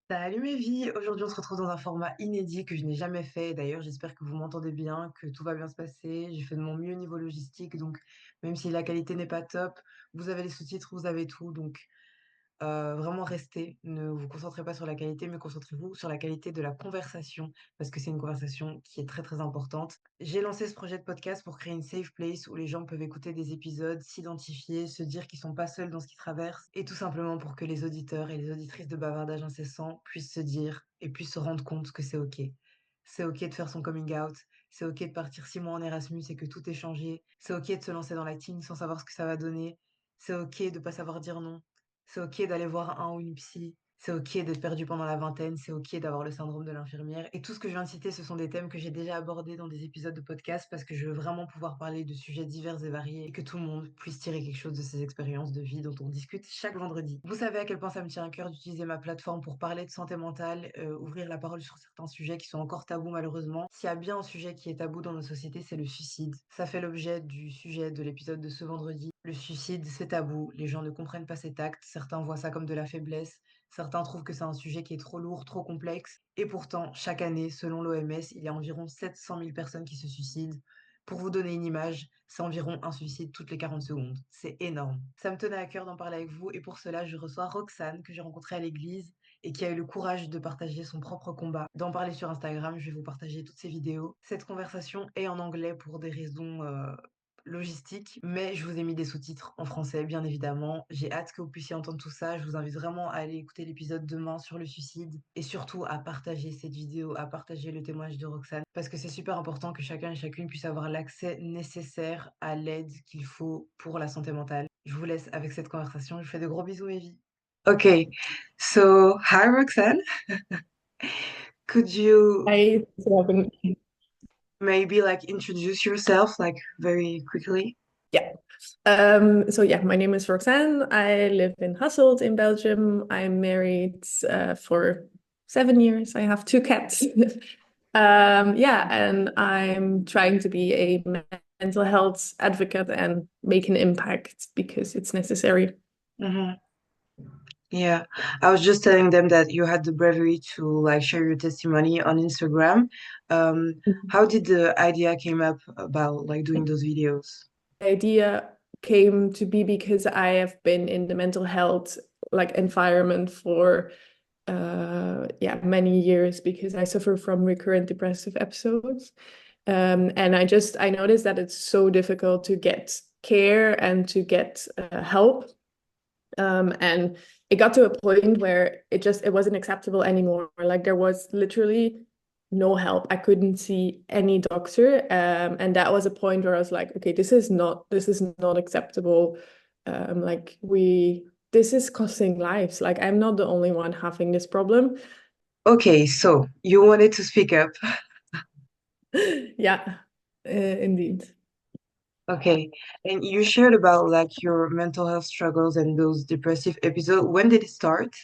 Salut mes vies! Aujourd'hui, on se retrouve dans un format inédit que je n'ai jamais fait. D'ailleurs, j'espère que vous m'entendez bien, que tout va bien se passer. J'ai fait de mon mieux niveau logistique, donc même si la qualité n'est pas top, vous avez les sous-titres, vous avez tout. Donc vraiment restez, ne vous concentrez pas sur la qualité, mais concentrez-vous sur la qualité de la conversation, parce que c'est une conversation qui est très, très importante. J'ai lancé ce projet de podcast pour créer une safe place où les gens peuvent écouter des épisodes, s'identifier, se dire qu'ils sont pas seuls dans ce qu'ils traversent, et tout simplement pour que les auditeurs et les auditrices de Bavardages Incessants puissent se dire et puissent se rendre compte que c'est OK. C'est OK de faire son coming out, c'est OK de partir 6 mois en Erasmus et que tout est changé, c'est OK de se lancer dans l'acting sans savoir ce que ça va donner, c'est OK de pas savoir dire non. C'est OK d'aller voir un ou une psy. C'est OK d'être perdu pendant la vingtaine. C'est OK d'avoir le syndrome de l'infirmière. Et tout ce que je viens de citer, ce sont des thèmes que j'ai déjà abordés dans des épisodes de podcast parce que je veux vraiment pouvoir parler de sujets divers et variés et que tout le monde puisse tirer quelque chose de ces expériences de vie dont on discute chaque vendredi. Vous savez à quel point ça me tient à cœur d'utiliser ma plateforme pour parler de santé mentale, ouvrir la parole sur certains sujets qui sont encore tabous malheureusement. S'il y a bien un sujet qui est tabou dans nos sociétés, c'est le suicide. Ça fait l'objet du sujet de l'épisode de ce vendredi. Le suicide, c'est tabou, les gens ne comprennent pas cet acte, certains voient ça comme de la faiblesse, certains trouvent que c'est un sujet qui est trop lourd, trop complexe, et pourtant, chaque année, selon l'OMS, il y a environ 700 000 personnes qui se suicident. Pour vous donner une image, c'est environ un suicide toutes les 40 secondes. C'est énorme. Ça me tenait à cœur d'en parler avec vous, et pour cela, je reçois Roxanne, que j'ai rencontrée à l'église, et qui a eu le courage de partager son propre combat, d'en parler sur Instagram. Je vais vous partager toutes ces vidéos. Cette conversation est en anglais pour des raisons logistique, mais je vous ai mis des sous-titres en français, bien évidemment. J'ai hâte que vous puissiez entendre tout ça. Je vous invite vraiment à aller écouter l'épisode demain sur le suicide et surtout à partager cette vidéo, à partager le témoignage de Roxane, parce que c'est super important que chacun et chacune puisse avoir l'accès nécessaire à l'aide qu'il faut pour la santé mentale. Je vous laisse avec cette conversation. Je vous fais de gros bisous, mes vies. Okay, so hi Roxanne. Could you I maybe like introduce yourself like very quickly? yeah. So yeah, my name is Roxanne. I live in Hasselt in Belgium. I'm married for 7 years. I have two cats. Yeah, and I'm trying to be a mental health advocate and make an impact because it's necessary. Mhm. Yeah, I was just telling them that you had the bravery to like share your testimony on Instagram. How did the idea came up about like doing those videos? The idea came to be because I have been in the mental health like environment for yeah, many years because I suffer from recurrent depressive episodes. And I noticed that it's so difficult to get care and to get help. And it got to a point where it wasn't acceptable anymore. Like there was literally no help. I couldn't see any doctor. And that was a point where I was like, okay, this is not acceptable. Like this is costing lives. Like I'm not the only one having this problem. Okay, so you wanted to speak up. Yeah, indeed. Okay, and you shared about like your mental health struggles and those depressive episodes. When did it start?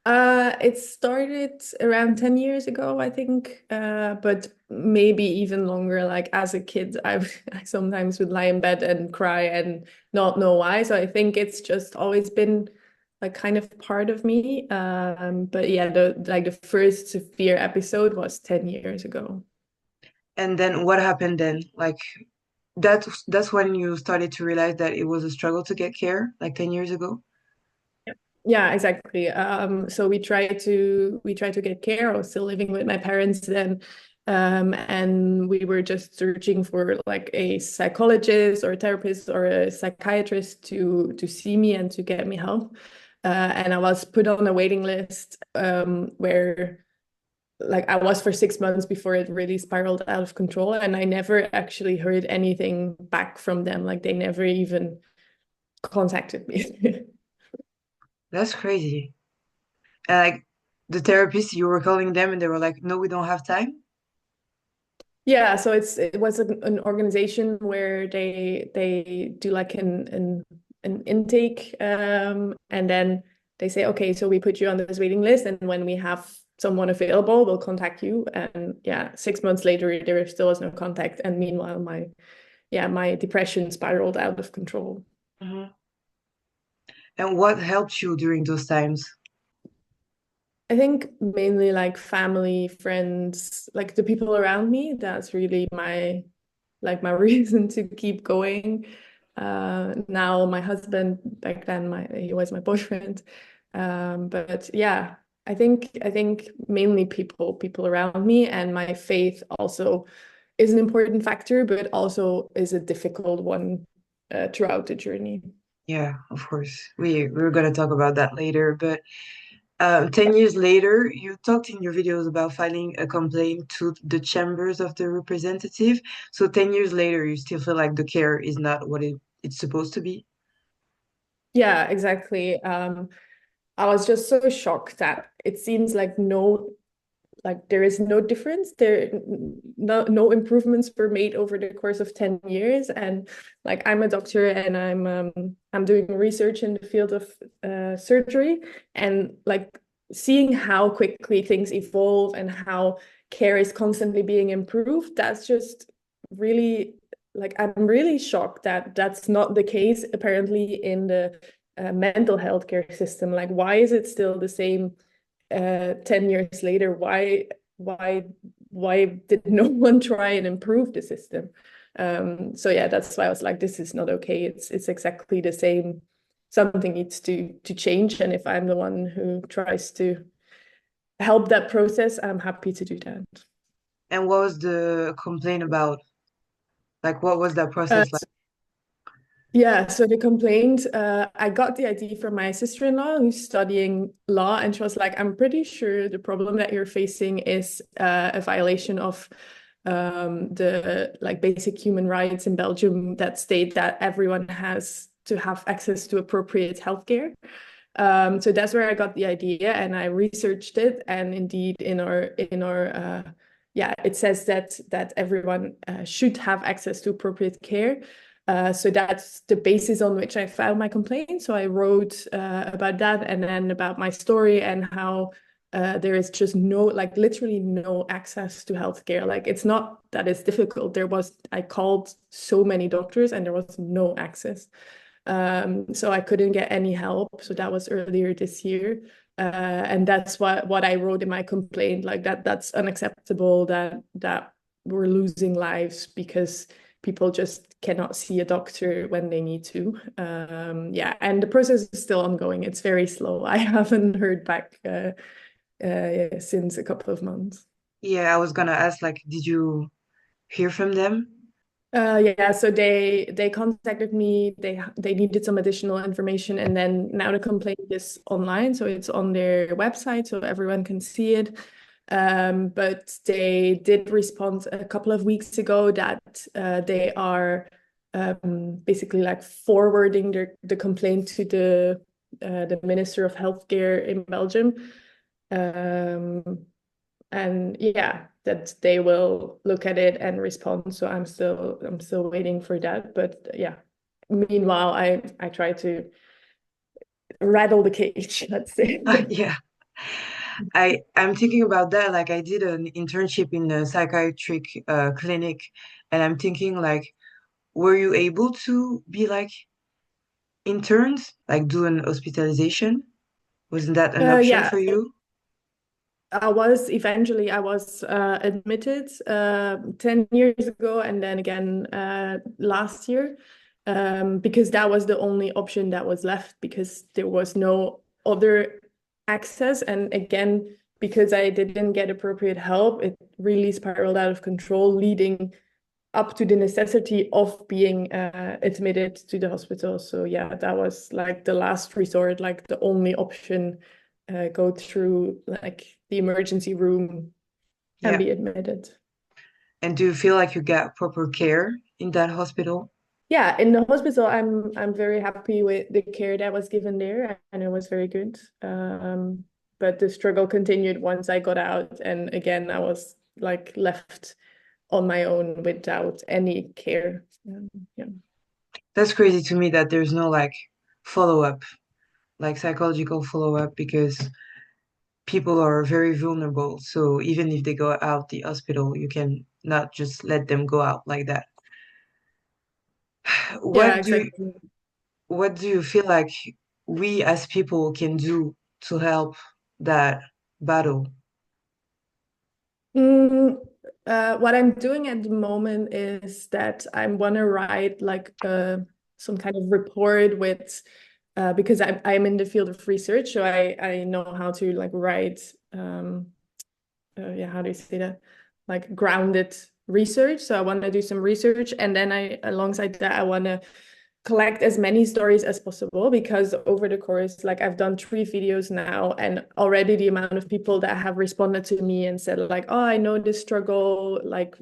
It started around 10 years ago, I think, but maybe even longer. Like as a kid, I sometimes would lie in bed and cry and not know why. So I think it's just always been like kind of part of me. But yeah, the first severe episode was 10 years ago. And then what happened then? Like that's when you started to realize that it was a struggle to get care, like 10 years ago. Yeah, exactly. So we try to get care. I was still living with my parents then. And we were just searching for like a psychologist or a therapist or a psychiatrist to see me and to get me help. And I was put on a waiting list where like I was for 6 months before it really spiraled out of control. And I never actually heard anything back from them. Like they never even contacted me. That's crazy. And like the therapist, you were calling them and they were like, no, we don't have time. Yeah, so it was an organization where they do like an intake, and then they say, okay, so we put you on this waiting list, and when we have someone available, we'll contact you. And yeah, 6 months later, there still was no contact, and meanwhile, my depression spiraled out of control. Mhm. And what helped you during those times? I think mainly like family, friends, like the people around me. That's really my reason to keep going. Now my husband, back then my he was my boyfriend. But yeah, I think mainly people around me, and my faith also is an important factor, but also is a difficult one throughout the journey. Yeah, of course. We're gonna talk about that later, but 10 years later, you talked in your videos about filing a complaint to the chambers of the representative. So 10 years later, you still feel like the care is not what it's supposed to be? Yeah, exactly. I was just so shocked that it seems like there is no difference there. No improvements were made over the course of 10 years, and like I'm a doctor, and I'm doing research in the field of surgery, and like seeing how quickly things evolve and how care is constantly being improved, that's just really, like, I'm really shocked that that's not the case apparently in the mental health care system. Like, why is it still the same 10 years later? Why why did no one try and improve the system? So yeah, that's why I was like, this is not okay. It's exactly the same. Something needs to change, and if I'm the one who tries to help that process, I'm happy to do that. And what was the complaint about? Like, what was that Uh, process like? Yeah, so the complaint, I got the idea from my sister-in-law who's studying law, and she was like, I'm pretty sure the problem that you're facing is a violation of the like basic human rights in Belgium that state that everyone has to have access to appropriate healthcare. So that's where I got the idea, and I researched it, and indeed in our yeah, it says that everyone should have access to appropriate care. So that's the basis on which I filed my complaint. So I wrote about that, and then about my story and how there is just no, like literally no access to healthcare. Like, it's not that it's difficult. I called so many doctors and there was no access. So I couldn't get any help. So that was earlier this year. And that's what I wrote in my complaint, like that's unacceptable, that we're losing lives because people just cannot see a doctor when they need to. Yeah, and the process is still ongoing. It's very slow. I haven't heard back since a couple of months. Yeah, I was gonna ask, like, did you hear from them? Yeah, so they contacted me. They needed some additional information, and then now the complaint is online, so it's on their website, so everyone can see it. But they did respond a couple of weeks ago that they are basically like forwarding the complaint to the Minister of Healthcare in Belgium. Um, and yeah, that they will look at it and respond. So I'm still waiting for that. But yeah, meanwhile, I try to rattle the cage, let's say. Yeah. I'm thinking about that. Like, I did an internship in a psychiatric clinic, and I'm thinking, like, were you able to be like interns, like do an hospitalization? Wasn't that an option Yeah, for you? I was admitted 10 years ago, and then again last year, because that was the only option that was left because there was no other access. And again, because I didn't get appropriate help, it really spiraled out of control, leading up to the necessity of being admitted to the hospital. So yeah, that was like the last resort, like the only option, go through like the emergency room and Yeah. be admitted. And do you feel like you got proper care in that hospital? Yeah, in the hospital, I'm very happy with the care that was given there, and it was very good. But the struggle continued once I got out, and again, I was like left on my own without any care. Yeah. That's crazy to me that there's no like follow-up, like psychological follow-up, because people are very vulnerable. So even if they go out the hospital, you can not just let them go out like that. Yeah, What do exactly. what do you feel like we as people can do to help that? battle? Mm, what I'm doing at the moment is that I want to write like some kind of report with because I'm in the field of research, so I know how to like write yeah, how do you say that? Like grounded research. So I want to do some research, and then I alongside that I want to collect as many stories as possible because over the course, like I've done 3 videos now, and already the amount of people that have responded to me and said like, oh, I know this struggle, like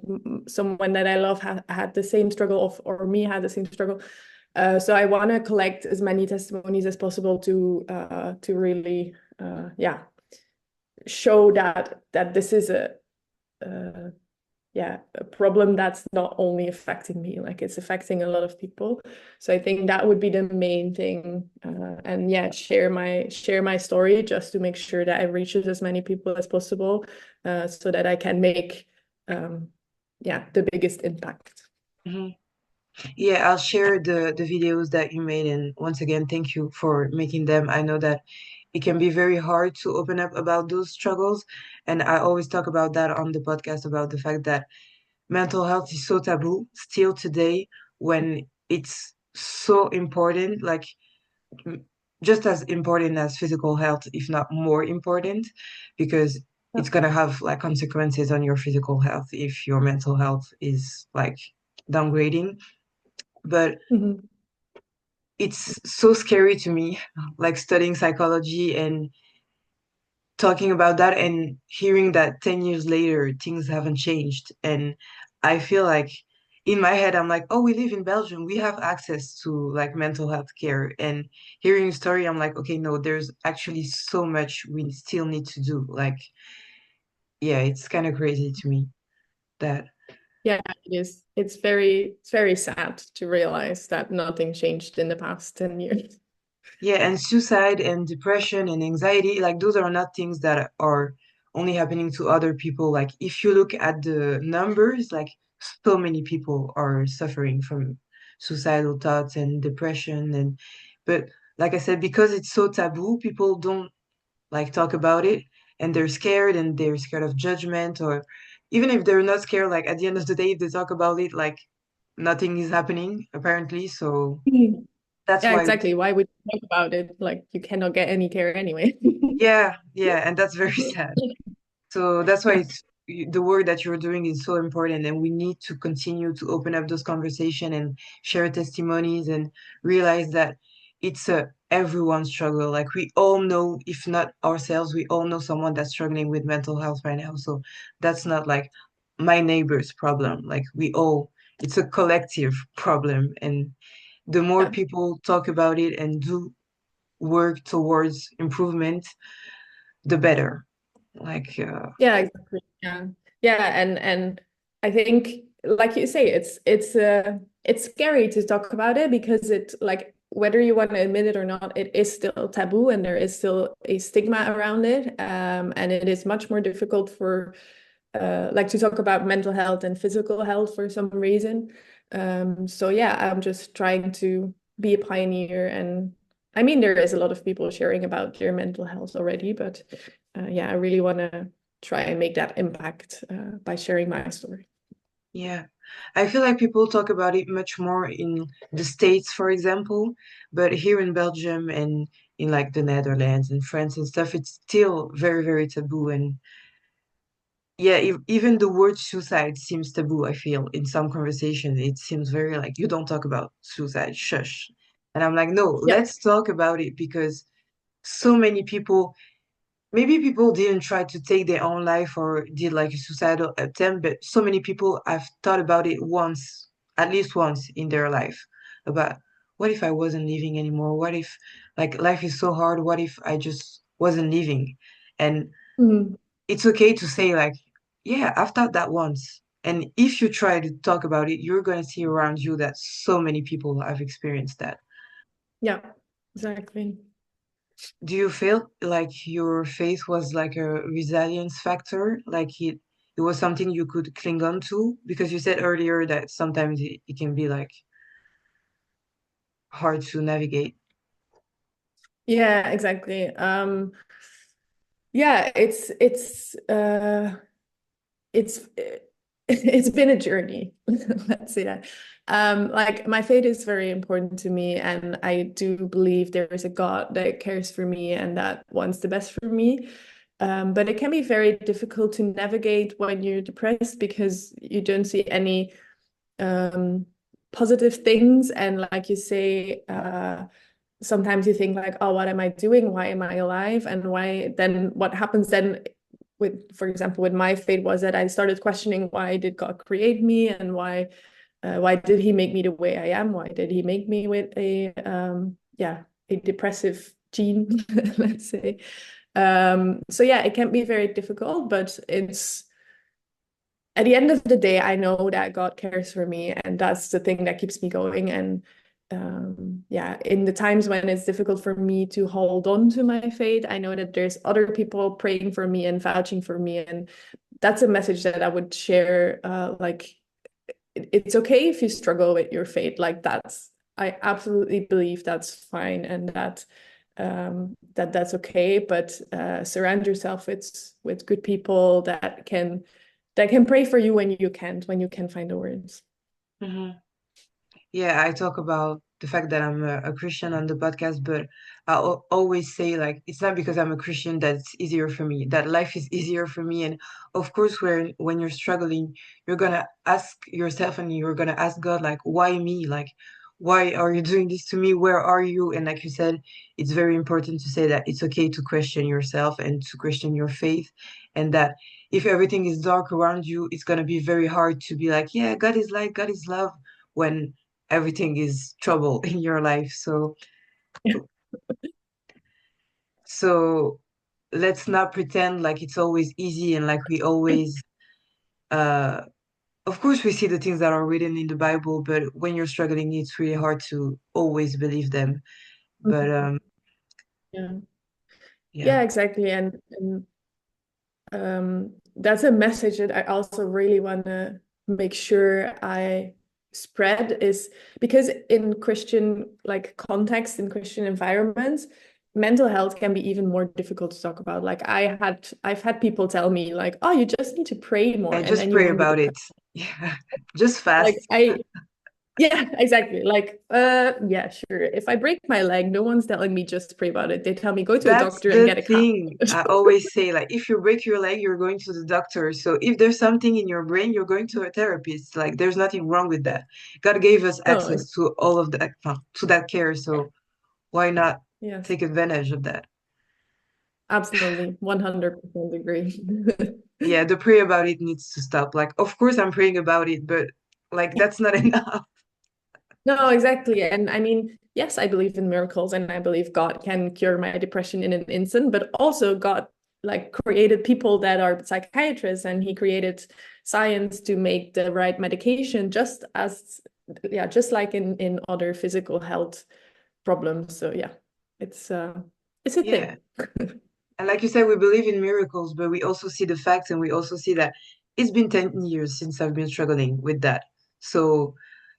someone that I love had the same struggle of, or me had the same struggle. So I want to collect as many testimonies as possible to really yeah, show that this is uh, yeah, a problem that's not only affecting me, like it's affecting a lot of people. So I think that would be the main thing. And yeah, share my story just to make sure that it reaches as many people as possible, so that I can make yeah, the biggest impact. Mhm. Yeah, I'll share the videos that you made, and once again, thank you for making them. I know that it can be very hard to open up about those struggles, and I always talk about that on the podcast about the fact that mental health is so taboo still today when it's so important, like m- just as important as physical health, if not more important, because Yeah. it's gonna have like consequences on your physical health if your mental health is like downgrading. But Mhm. it's so scary to me, like studying psychology and talking about that and hearing that 10 years later things haven't changed. And I feel like in my head I'm like, oh, we live in Belgium, we have access to like mental health care. And hearing a story, I'm like, okay, no, there's actually so much we still need to do. Like, yeah, it's kind of crazy to me that. Yeah, it is. It's very sad to realize that nothing changed in the past 10 years. Yeah, and suicide and depression and anxiety, like those are not things that are only happening to other people. Like if you look at the numbers, like so many people are suffering from suicidal thoughts and depression and but like I said, because it's so taboo, people don't like talk about it and they're scared of judgment or even if they're not scared, like at the end of the day, if they talk about it, like nothing is happening apparently. So Mm. that's Yeah, why exactly. Why would you talk about it? Like you cannot get any care anyway. yeah, yeah, and that's very sad. So that's why Yeah. the work that you're doing is so important, and we need to continue to open up those conversations and share testimonies and realize that it's a everyone's struggle. Like we all know, if not ourselves, we all know someone that's struggling with mental health right now. So that's not like my neighbor's problem. Like we all, it's a collective problem, and the more Yeah. people talk about it and do work towards improvement, the better. Like, Yeah, exactly. Yeah. Yeah, and I think like you say, it's scary to talk about it because it like whether you want to admit it or not, it is still taboo and there is still a stigma around it. And it is much more difficult for like to talk about mental health and physical health for some reason. So yeah, I'm just trying to be a pioneer and I mean there is a lot of people sharing about their mental health already, but yeah, I really want to try and make that impact by sharing my story. yeah, I feel like people talk about it much more in the States, for example, but here in Belgium and in like the Netherlands and France and stuff, it's still very, very taboo. And yeah, even the word suicide seems taboo, I feel. In some conversations, it seems very like you don't talk about suicide, shush. And I'm like, no, Yeah. let's talk about it because so many people maybe people didn't try to take their own life or did like a suicidal attempt, but so many people have thought about it once, at least once in their life, about what if I wasn't living anymore? What if like life is so hard? What if I just wasn't living? And Mhm. it's okay to say like, yeah, I've thought that once. And if you try to talk about it, you're going to see around you that so many people have experienced that. Yeah, exactly. Do you feel like your faith was like a resilience factor? Like it was something you could cling on to? Because you said earlier that sometimes it can be like hard to navigate. Yeah, exactly. Yeah, it's it's been a journey. Let's say that. Like my faith is very important to me, and I do believe there is a God that cares for me and that wants the best for me. But it can be very difficult to navigate when you're depressed because you don't see any um, positive things. And like you say, sometimes you think like, oh, what am I doing? Why am I alive? And why then what happens then with, for example, with my fate was that I started questioning why did God create me and why did he make me the way I am? Why did he make me with a depressive gene, let's say. So yeah, it can be very difficult, but it's at the end of the day, I know that God cares for me, and that's the thing that keeps me going. And yeah, in the times when it's difficult for me to hold on to my faith, I know that there's other people praying for me and vouching for me, and that's a message that I would share. Like, it's okay if you struggle with your faith. Like I absolutely believe that's fine, and that's okay. But surround yourself with good people that can pray for you when you can't find the words. Hmm. Yeah, I talk about the fact that I'm a Christian on the podcast, but I always say like it's not because I'm a Christian that it's easier for me, that life is easier for me. And of course, when you're struggling, you're gonna ask yourself and you're gonna ask God like, why me? Like, why are you doing this to me? Where are you? And like you said, it's very important to say that it's okay to question yourself and to question your faith, and that if everything is dark around you, it's gonna be very hard to be like, yeah, God is light, God is love, when everything is trouble in your life. So let's not pretend like it's always easy and like we always uh of course we see the things that are written in the Bible, but when you're struggling, it's really hard to always believe them. But Yeah. yeah. Yeah, exactly. And that's a message that I also really want to make sure I spread is because in Christian like context, in Christian environments, mental health can be even more difficult to talk about. Like I've had people tell me like, oh, you just need to pray more I and just then you pray won't be about it. depressed. Yeah. Just Like fast. yeah, exactly. Like, yeah, sure. If I break my leg, no one's telling me just pray about it. They tell me go to a That's doctor and the get a cast. thing. I always say, like, if you break your leg, you're going to the doctor. So if there's something in your brain, you're going to a therapist. Like, there's nothing wrong with that. God gave us No, access to all of that, to that care. So why not yes, take advantage of that? absolutely. 100% agree. Yeah, the prayer about it needs to stop. Like, of course, I'm praying about it, but like, that's not enough. No, exactly. And I mean, yes, I believe in miracles and I believe God can cure my depression in an instant, but also God like created people that are psychiatrists and he created science to make the right medication just as yeah, just like in other physical health problems. So yeah, it's uh it's a Yeah. thing. And like you said, we believe in miracles, but we also see the facts and we also see that it's been 10 years since I've been struggling with that. So,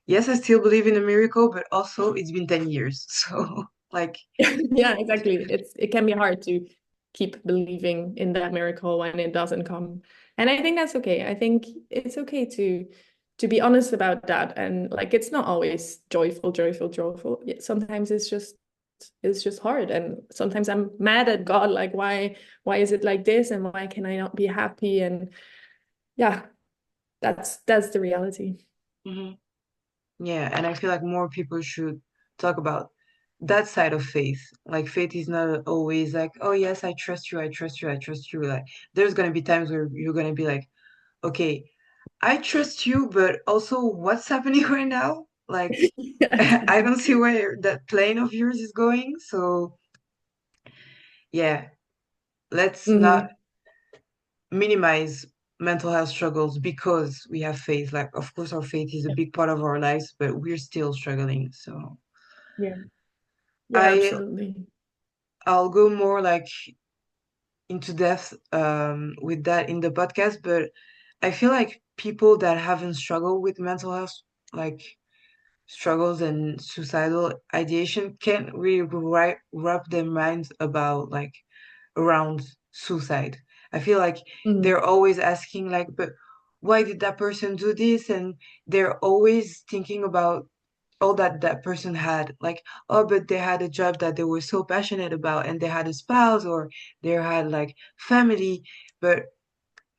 yes, I still believe in a miracle, but also it's been 10 years. So, like, Yeah, exactly. It can be hard to keep believing in that miracle when it doesn't come. And I think that's okay. I think it's okay to be honest about that. And like it's not always joyful, joyful, joyful. Yeah, sometimes it's just hard. And sometimes I'm mad at God, like why is it like this? And why can I not be happy? And yeah, that's the reality. mhm. Yeah. And I feel like more people should talk about that side of faith. Like, faith is not always like, oh, yes, I trust you, I trust you, I trust you. Like, there's going to be times where you're going to be like, okay, I trust you, but also what's happening right now? Like, Yeah, I exactly. don't see where that plane of yours is going. So, yeah, let's not Hmm. minimize mental health struggles because we have faith. Like, of course, our faith is a Yeah. big part of our lives, but we're still struggling. So, Yeah. Yeah, I absolutely. I'll go more like into depth with that in the podcast, but I feel like people that haven't struggled with mental health, like struggles and suicidal ideation, can't really wrap their minds about like around suicide. I feel like Mm. they're always asking like, but why did that person do this? And they're always thinking about all that that person had. Like, oh, but they had a job that they were so passionate about, and they had a spouse, or they had like family. But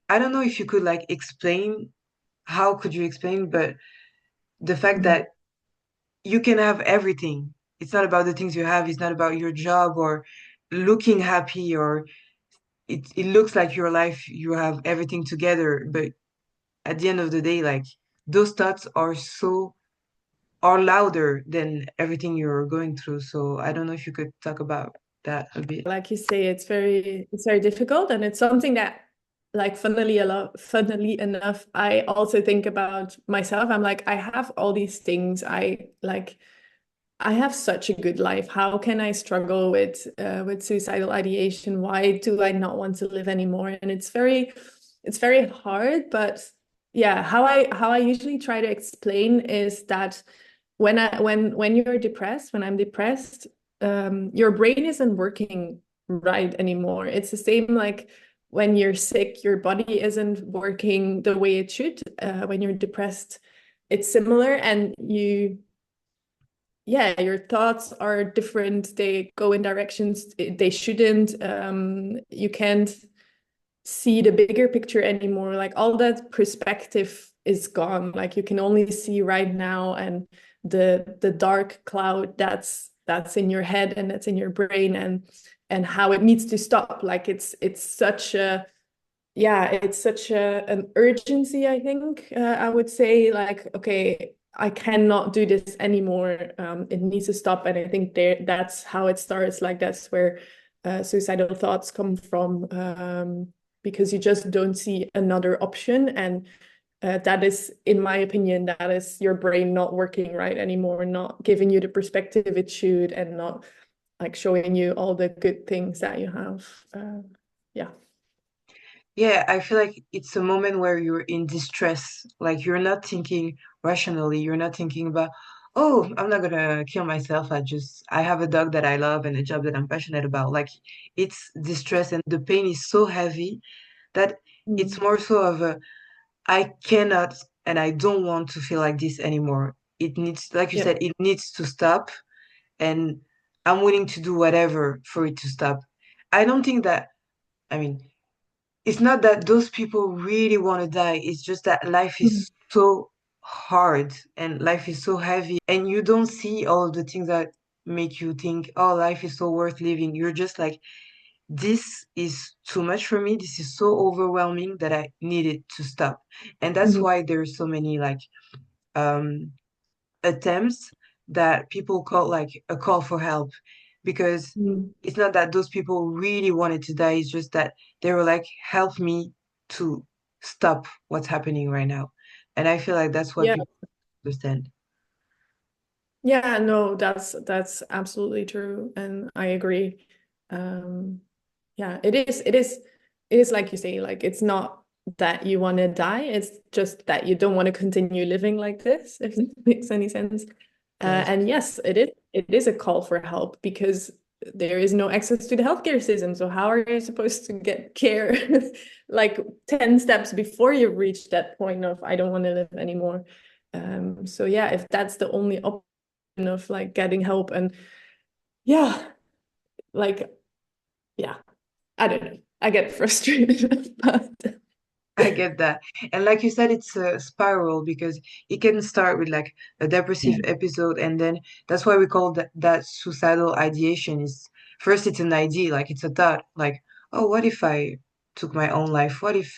I don't know if you could like explain, how could you explain, but the fact Mm. that you can have everything. It's not about the things you have, it's not about your job or looking happy, or it looks like your life, you have everything together, but at the end of the day, like those thoughts are louder than everything you're going through. So I don't know if you could talk about that a bit. Like you say, it's very difficult, and it's something that, like, funnily enough, I also think about myself. I'm like, I have all these things. I have such a good life. How can I struggle with suicidal ideation? Why do I not want to live anymore? And it's very hard. But yeah, how I usually try to explain is that when you're depressed, when I'm depressed, your brain isn't working right anymore. It's the same like when you're sick, your body isn't working the way it should. When you're depressed, it's similar, and yeah, your thoughts are different. They go in directions they shouldn't. You can't see the bigger picture anymore. Like all that perspective is gone. Like you can only see right now, and the dark cloud that's in your head and that's in your brain, and how it needs to stop. Like it's such a yeah, it's such an urgency, I think. I would say, like, okay, I cannot do this anymore. It needs to stop. And I think that's how it starts. Like that's where suicidal thoughts come from, because you just don't see another option. And that is, in my opinion, that is your brain not working right anymore, not giving you the perspective it should, and not like showing you all the good things that you have. Yeah. Yeah, I feel like it's a moment where you're in distress. Like you're not thinking rationally. You're not thinking about, oh, I'm not gonna kill myself. I have a dog that I love and a job that I'm passionate about. Like it's distress, and the pain is so heavy that it's Mm. more so of a, I cannot and I don't want to feel like this anymore. It needs, like you Yeah. said, it needs to stop, and I'm willing to do whatever for it to stop. I don't think that, I mean, it's not that those people really want to die. It's just that life Mm. is so hard and life is so heavy, and you don't see all of the things that make you think, oh, life is so worth living. You're just like, this is too much for me. This is so overwhelming that I need it to stop. And that's Mhm. why there's so many like um attempts that people call like a call for help, because Mm. it's not that those people really wanted to die, it's just that they were like, help me to stop what's happening right now. And I feel like that's what Yeah. people understand. Yeah, no, that's absolutely true, and I agree. Um, yeah, it is like you say, like it's not that you want to die, it's just that you don't want to continue living like this, if that makes any sense. Yes. And yes, it is a call for help because there is no access to the healthcare system. So how are you supposed to get care like 10 steps before you reach that point of I don't want to live anymore? So yeah, if that's the only option of like getting help, and yeah, like yeah, I don't know. I get frustrated, but I get that. And like you said, it's a spiral because it can start with like a depressive episode, and then that's why we call that suicidal ideation. Is first it's an idea, like it's a thought, like, oh, what if I took my own life? What if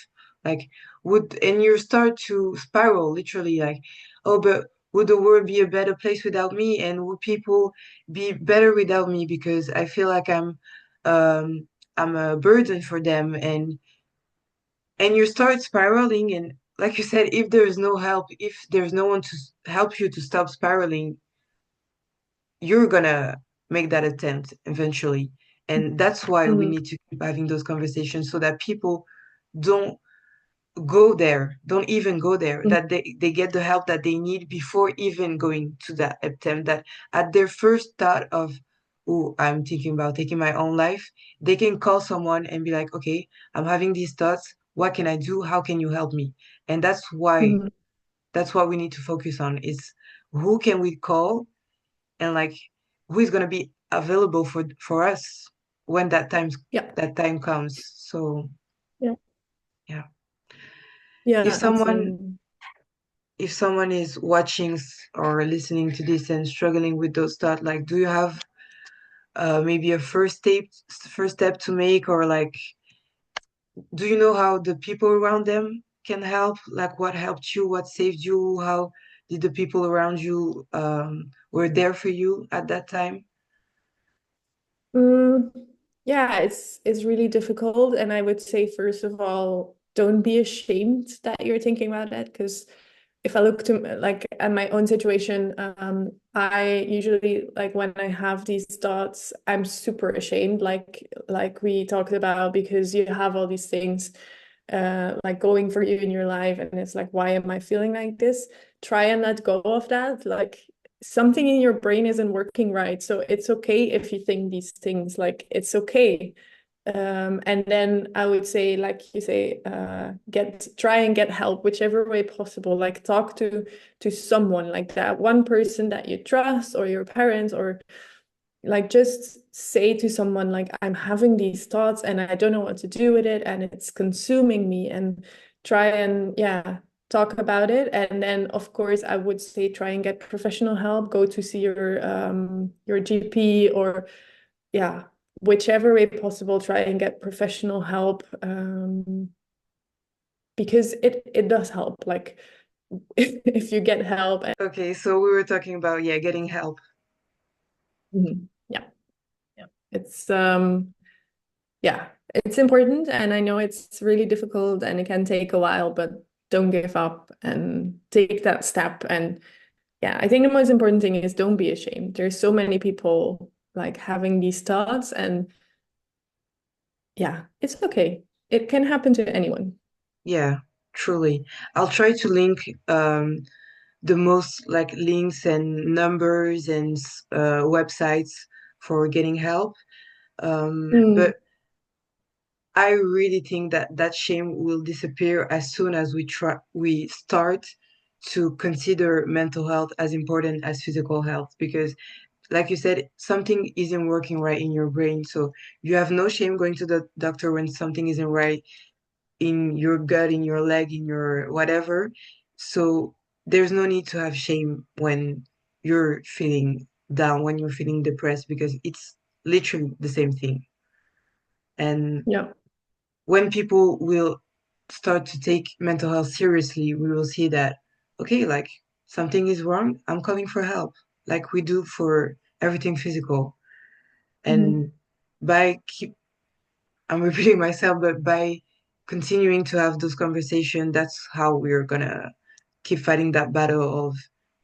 like would, and you start to spiral literally like, oh, but would the world be a better place without me? And would people be better without me? Because I feel like I'm a burden for them, and you start spiraling. And like you said, if there's no help, if there's no one to help you to stop spiraling, you're gonna make that attempt eventually. And that's why we Mm, need to keep having those conversations so that people don't go there, don't even go there, mm, that they get the help that they need before even going to that attempt, that at their first thought of, who I'm thinking about taking my own life, they can call someone and be like, okay, I'm having these thoughts. What can I do? How can you help me? And Mhm. that's what we need to focus on is who can we call and like who is gonna be available for us when Yeah. that time comes. So Yeah. yeah. If Yeah, someone absolutely. if someone is watching or listening to this and struggling with those thoughts, like do you have maybe a first step to make, or like do you know how the people around them can help? Like what helped you, what saved you, how did the people around you were there for you at that time? Mm, yeah, it's really difficult, and I would say first of all, don't be ashamed that you're thinking about it, because if I look to like at my own situation, I usually like when I have these thoughts, I'm super ashamed, like we talked about, because you have all these things like going for you in your life, and it's like, why am I feeling like this? Try and let go of that. Like something in your brain isn't working right, so it's okay if you think these things. Like it's okay. And then I would say, like you say, try and get help whichever way possible. Like talk to someone, like that one person that you trust, or your parents, or like just say to someone, like, I'm having these thoughts and I don't know what to do with it and it's consuming me, and try and yeah, talk about it. And then of course I would say try and get professional help, go to see your GP, or yeah, whichever way possible, try and get professional help, because it does help. Like if you get help and Okay, so we were talking about, yeah, getting help. Mhm. Yeah, yeah, it's yeah, it's important, and I know it's really difficult and it can take a while, but don't give up and take that step. And yeah, I think the most important thing is don't be ashamed. There's so many people like having these thoughts, and yeah, it's okay. It can happen to anyone. Yeah, truly. I'll try to link the most like links and numbers and websites for getting help. Mm, But I really think that that shame will disappear as soon as we start to consider mental health as important as physical health, because like you said, something isn't working right in your brain. So you have no shame going to the doctor when something isn't right in your gut, in your leg, in your whatever. So there's no need to have shame when you're feeling down, when you're feeling depressed, because it's literally the same thing. And yeah. when people will start to take mental health seriously, we will see that, okay, like something is wrong, I'm calling for help, like we do for everything physical. Mhm. And by keep, I'm repeating myself, but by continuing to have those conversations, that's how we're gonna keep fighting that battle of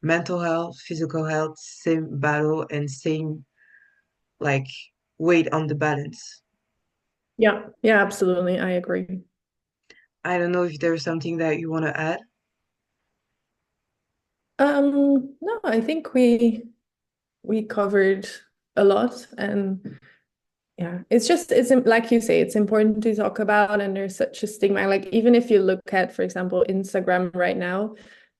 mental health, physical health, same battle and same like weight on the balance. Yeah, yeah, absolutely. I agree. I don't know if there's something that you want to add. No, I think we covered a lot, and yeah, like you say, it's important to talk about, and there's such a stigma. Like even if you look at, for example, Instagram right now,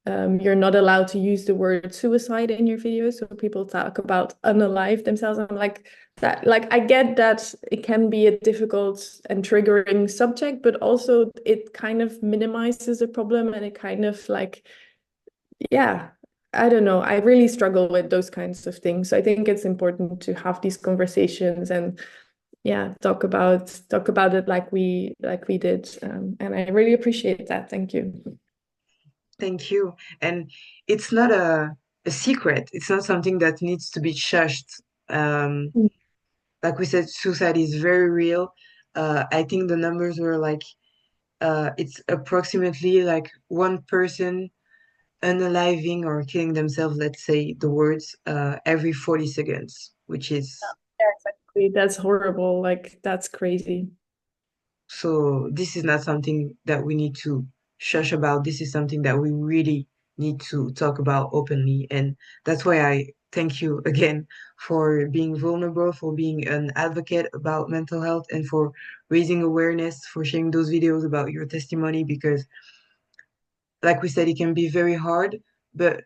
you're not allowed to use the word suicide in your videos. So people talk about unalive themselves. I'm like that. Like I get that it can be a difficult and triggering subject, but also it kind of minimizes the problem, and it kind of like yeah, I don't know. I really struggle with those kinds of things. So I think it's important to have these conversations and yeah, talk about it like we did. And I really appreciate that. Thank you. Thank you. And it's not a secret. It's not something that needs to be shushed. Um, Mm. like we said, suicide is very real. I think the numbers were like it's approximately like one person unaliving or killing themselves, let's say the words, every 40 seconds, which is Yeah, exactly. That's horrible. Like that's crazy. so this is not something that we need to shush about. This is something that we really need to talk about openly. And that's why thank you again for being vulnerable, for being an advocate about mental health, and for raising awareness, for sharing those videos about your testimony, because like we said, it can be very hard, but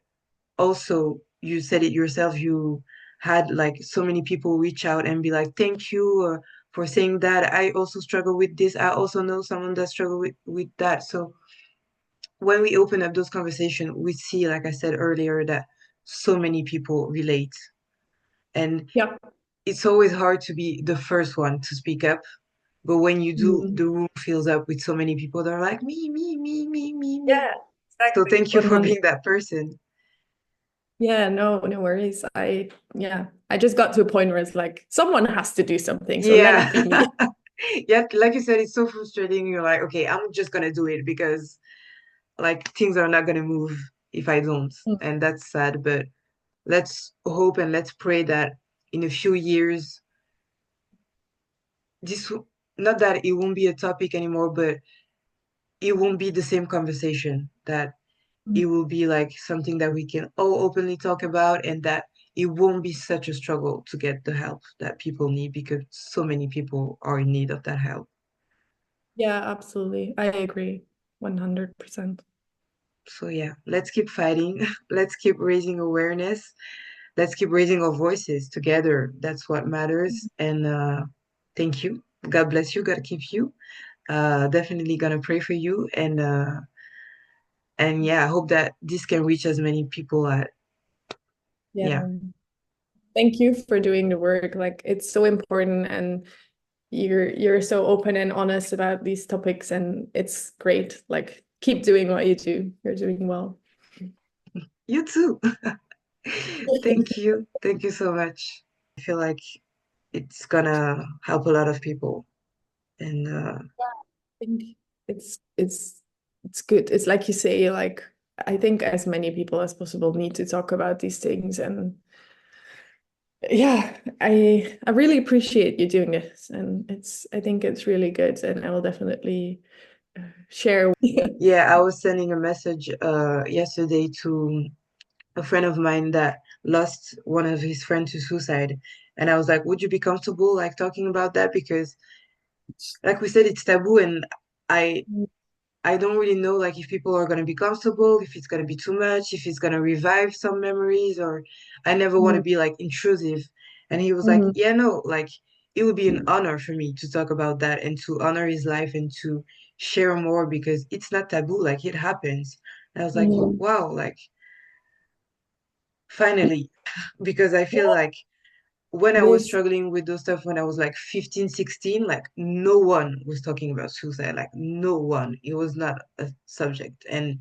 also you said it yourself, you had like so many people reach out and be like, thank you for saying that. I also struggle with this. I also know someone that struggle with that. So when we open up those conversations, we see, like I said earlier, that so many people relate. And Yeah. it's always hard to be the first one to speak up. But when you do, Mm. the room fills up with so many people that are like, me. Yeah, So exactly. thank you for 100. being that person. Yeah, no, no worries. I just got to a point where it's like someone has to do something, so let Yeah. it be me. Yeah, like you said, it's so frustrating. You're like, okay, I'm just gonna do it because like things are not gonna move if I don't. Mm. And that's sad, but let's hope and let's pray that in a few years, this not that it won't be a topic anymore, but it won't be the same conversation, that it will be like something that we can all openly talk about, and that it won't be such a struggle to get the help that people need because so many people are in need of that help. Yeah, absolutely. I agree. 100%. So yeah, let's keep fighting. Let's keep raising awareness. Let's keep raising our voices together. That's what matters. And thank you. God bless you. God keep you. Definitely gonna pray for you. And yeah, I hope that this can reach as many people at yeah. Yeah. Thank you for doing the work. Like it's so important and you're so open and honest about these topics and it's great. Like keep doing what you do. You're doing well. You too. Thank you. Thank you so much. I feel like it's gonna help a lot of people. And Think it's good. It's like you say, like I think as many people as possible need to talk about these things. And yeah, I really appreciate you doing this. And I think it's really good. And I will definitely share. yeah, I was sending a message yesterday to a friend of mine that lost one of his friends to suicide. And I was like, would you be comfortable like talking about that? Because like we said, it's taboo, and I I don't really know like if people are gonna be comfortable, if it's gonna be too much, if it's gonna revive some memories, or I never want to be like intrusive. And he was like, Mhm. yeah, no, like it would be an honor for me to talk about that and to honor his life and to share more because it's not taboo, like it happens. And I was like, Mhm. wow, like finally, because I feel like when I It was is. struggling with those stuff when I was like 15, 16, like no one was talking about suicide, like no one. It was not a subject. And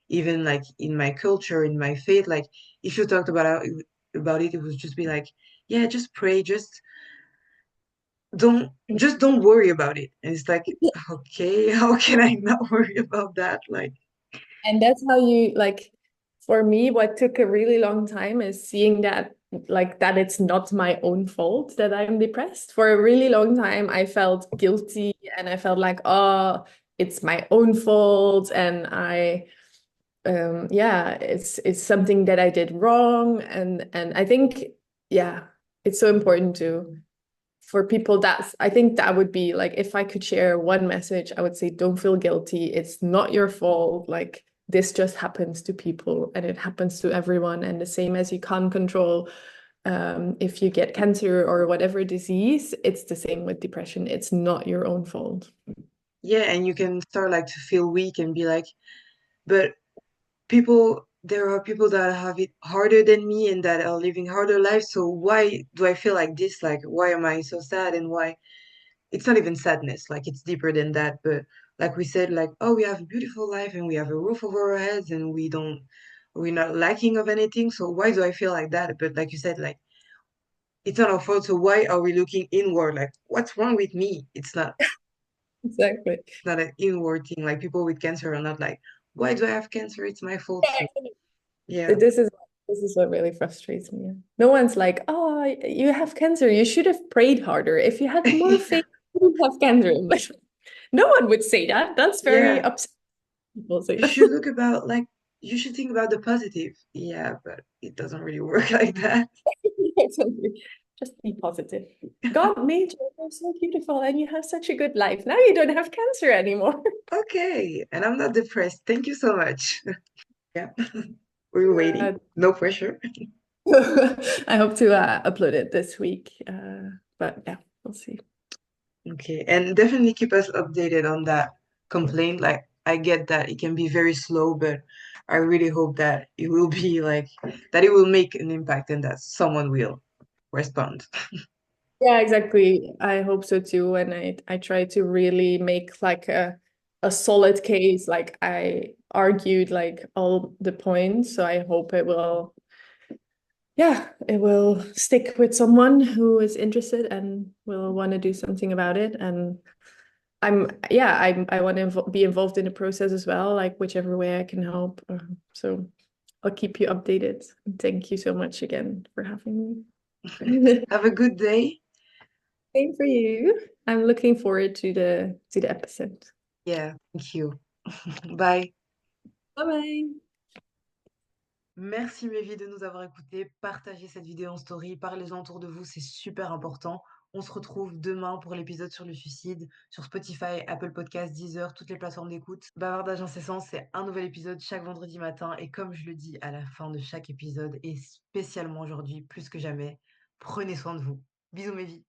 even like in my culture, in my faith, like if you talked about it, it would just be like, yeah, just pray, just don't worry about it. And it's like, okay, how can I not worry about that? Like, And that's how you like, for me, what took a really long time is seeing that, like, that it's not my own fault that I'm depressed. For a really long time, I felt guilty and I felt like, oh, it's my own fault. And yeah, it's something that I did wrong. And I think, yeah, it's so important to for people that's I think that would be like if I could share one message, I would say don't feel guilty. It's not your fault. Like this just happens to people and it happens to everyone. And the same as you can't control if you get cancer or whatever disease, it's the same with depression. It's not your own fault. yeah, and you can start like to feel weak and be like, but there are people that have it harder than me and that are living harder lives. So why do I feel like this? Like, why am I so sad? And why? It's not even sadness. Like, it's deeper than that. But like we said, like, oh, we have a beautiful life and we have a roof over our heads and we're not lacking of anything. So why do I feel like that? But like you said, like, it's not our fault. So why are we looking inward? Like, what's wrong with me? Exactly. It's not an inward thing. Like, people with cancer are not like, why do I have cancer? It's my fault. So yeah. This is this is what really frustrates me. No one's like, "Oh, you have cancer. You should have prayed harder. If you had more faith, you wouldn't have cancer." Like, no one would say that. That's very Yeah. upsetting. People say You that. should look about like You should think about the positive. Yeah, but it doesn't really work like that. Exactly. Just be positive. God made you, you're so beautiful, and you have such a good life. Now you don't have cancer anymore. Okay, and I'm not depressed. Thank you so much. Yeah, we were waiting. Uh, No pressure. I hope to upload it this week. But yeah, we'll see. Okay, and definitely keep us updated on that complaint. Like, I get that it can be very slow, but I really hope that it will be like that it will make an impact and that someone will respond. Yeah, exactly. I hope so too. And I try to really make like a solid case. Like I argued like all the points. So I hope it will, yeah, it will stick with someone who is interested and will want to do something about it. And I want to be involved in the process as well, like whichever way I can help. So I'll keep you updated. Thank you so much again for having me. Have a good day. Same for you. I'm looking forward to the episode. Yeah, thank you. Bye. Bye bye. Merci Mévi de nous avoir écoutés. Partagez cette vidéo en story, parlez-en autour de vous, c'est super important. On se retrouve demain pour l'épisode sur le suicide, sur Spotify, Apple Podcasts, Deezer, toutes les plateformes d'écoute. Bavardage incessant, c'est un nouvel épisode chaque vendredi matin. Et comme je le dis à la fin de chaque épisode, et spécialement aujourd'hui, plus que jamais, prenez soin de vous. Bisous Mévi.